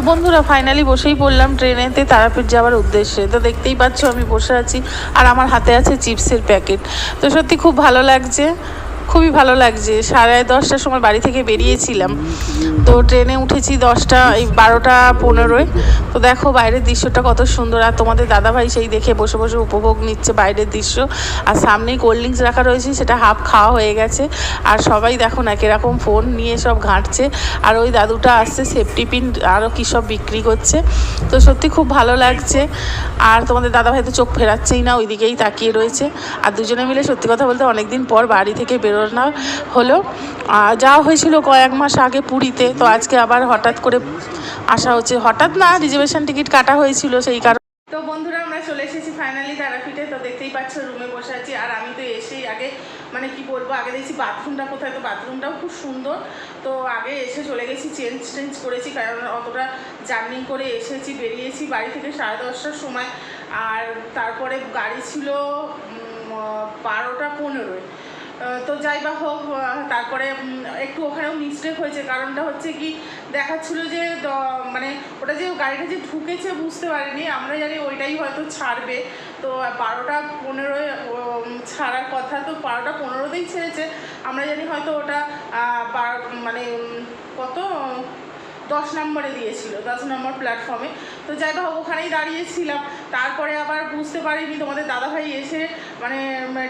বন্ধুরা ফাইনালি বসেই পড়লাম ট্রেনেতে তারাপীঠ যাওয়ার উদ্দেশ্যে। তো দেখতেই পাচ্ছ আমি বসে আছি আর আমার হাতে আছে চিপসের প্যাকেট। তো সত্যি খুব ভালো লাগছে, খুবই ভালো লাগছে। 10:30টার সময় বাড়ি থেকে বেরিয়েছিলাম, তো ট্রেনে উঠেছি 12টা 15-য়। তো দেখো বাইরের দৃশ্যটা কত সুন্দর, আর তোমাদের দাদাভাই সেই দেখে বসে বসে উপভোগ নিচ্ছে বাইরের দৃশ্য। আর সামনেই কোল্ড ড্রিঙ্কস রাখা রয়েছে, সেটা হাফ খাওয়া হয়ে গেছে। আর সবাই দেখো না কিরকম ফোন নিয়ে সব ঘাঁটছে। আর ওই দাদুটা আসছে সেফটি পিন আরও কী সব বিক্রি করছে। তো সত্যি খুব ভালো লাগছে। আর তোমাদের দাদাভাই তো চোখ ফেরাচ্ছেই না, ওই দিকেই তাকিয়ে রয়েছে। আর দুজনে মিলে সত্যি কথা বলতে অনেকদিন পর বাড়ি থেকে বেরোনো হলো। যাওয়া হয়েছিল কয়েক মাস আগে পুরীতে, তো আজকে আবার হঠাৎ করে আসা হচ্ছে। হঠাৎ না, রিজার্ভেশন টিকিট কাটা হয়েছিল সেই কারণে। তো বন্ধুরা আমরা চলে এসেছি ফাইনালি তারাপীঠে। তো দেখতেই পাচ্ছ রুমে বসে আছি। আর আমি তো এসেই আগে মানে কি বলবো, আগে দেখছি বাথরুমটা কোথায়। তো বাথরুমটাও খুব সুন্দর। তো আগে এসে চলে গেছি, চেঞ্জ করেছি, কারণ অতটা জার্নি করে এসেছি, বেরিয়েছি বাড়ি থেকে 10:30টার সময়। আর তারপরে গাড়ি ছিল 12টা 15-য়। তো যাই বা হোক, তারপরে একটু ওখানেও মিস্টেক হয়েছে। কারণটা হচ্ছে কি, দেখাচ্ছিল যে মানে ওটা যে গাড়িটা যে ঢুকেছে বুঝতে পারিনি। আমরা জানি ওইটাই হয়তো ছাড়বে। তো 12টা 15-য় ছাড়ার কথা, তো 12টা 15-তেই ছেড়েছে। আমরা জানি হয়তো ওটা মানে কত 10 নম্বরে দিয়েছিল, 10 নম্বর প্ল্যাটফর্মে। তো যাই বা হোক ওখানেই দাঁড়িয়েছিলাম। তারপরে আবার বুঝতে পারিনি, তোমাদের দাদাভাই এসে মানে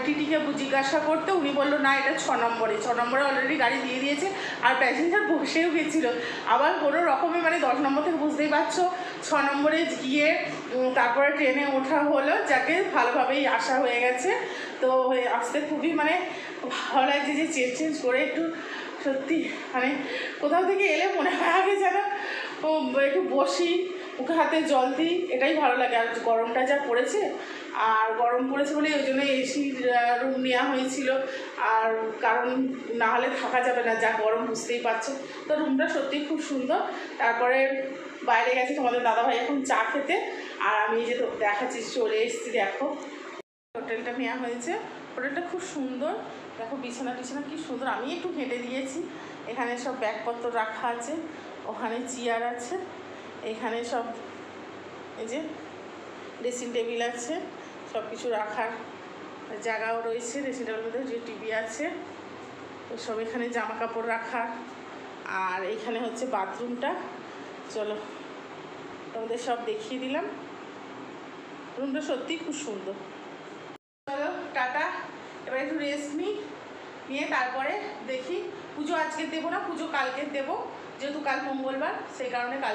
টিটিকে জিজ্ঞাসা করতে উনি বললো না এটা 6 নম্বরে, 6 নম্বরে অলরেডি গাড়ি দিয়ে দিয়েছে। আর প্যাসেঞ্জার বসেও গেছিলো। আবার কোনো রকমে মানে 10 নম্বর থেকে বুঝতেই পারছো 6 নম্বরে গিয়ে তারপরে ট্রেনে ওঠা হলো, যাকে ভালোভাবেই আসা হয়ে গেছে। তো আসতে খুবই মানে ভালো লাগছে যে চেঞ্জ করে একটু সত্যি মানে কোথাও থেকে এলে মনে হয় আগে যেন একটু বসি, মুখে হাতে জল দিই, এটাই ভালো লাগে। আর গরমটা যা পড়েছে, আর গরম পড়েছে বলে ওই জন্য এসি রুম নেওয়া হয়েছিল। আর কারণ না হলে থাকা যাবে না, যা গরম বুঝতেই পারছো। তো রুমটা সত্যিই খুব সুন্দর। তারপরে বাইরে গেছে তোমাদের দাদাভাই এখন চা খেতে। আর আমি যে দেখাচ্ছি চলে এসেছি, দেখো হোটেলটা নেওয়া হয়েছে। হোটেলটা খুব সুন্দর, দেখো বিছানা টিছানা কি সুন্দর। আমি একটু হেঁটে দিয়েছি। এখানে সব ব্যাগপত্র রাখা আছে, ওখানে চেয়ার আছে, এখানে সব এই যে ড্রেসিং টেবিল আছে, সব কিছু রাখার জায়গাও রয়েছে। ড্রেসিং টেবিলের মধ্যে যে টিভি আছে, তো সব এখানে জামা কাপড় রাখার। আর এইখানে হচ্ছে বাথরুমটা। চলো তোমাদের সব দেখিয়ে দিলাম। রুমটা সত্যিই খুব সুন্দর। চলো টাটা, এবার একটু রেস্ট নিয়ে তারপরে দেখি। পুজো আজকে দেবো না, পুজো কালকে দেবো, যেহেতু কাল মঙ্গলবার, সেই কারণে কাল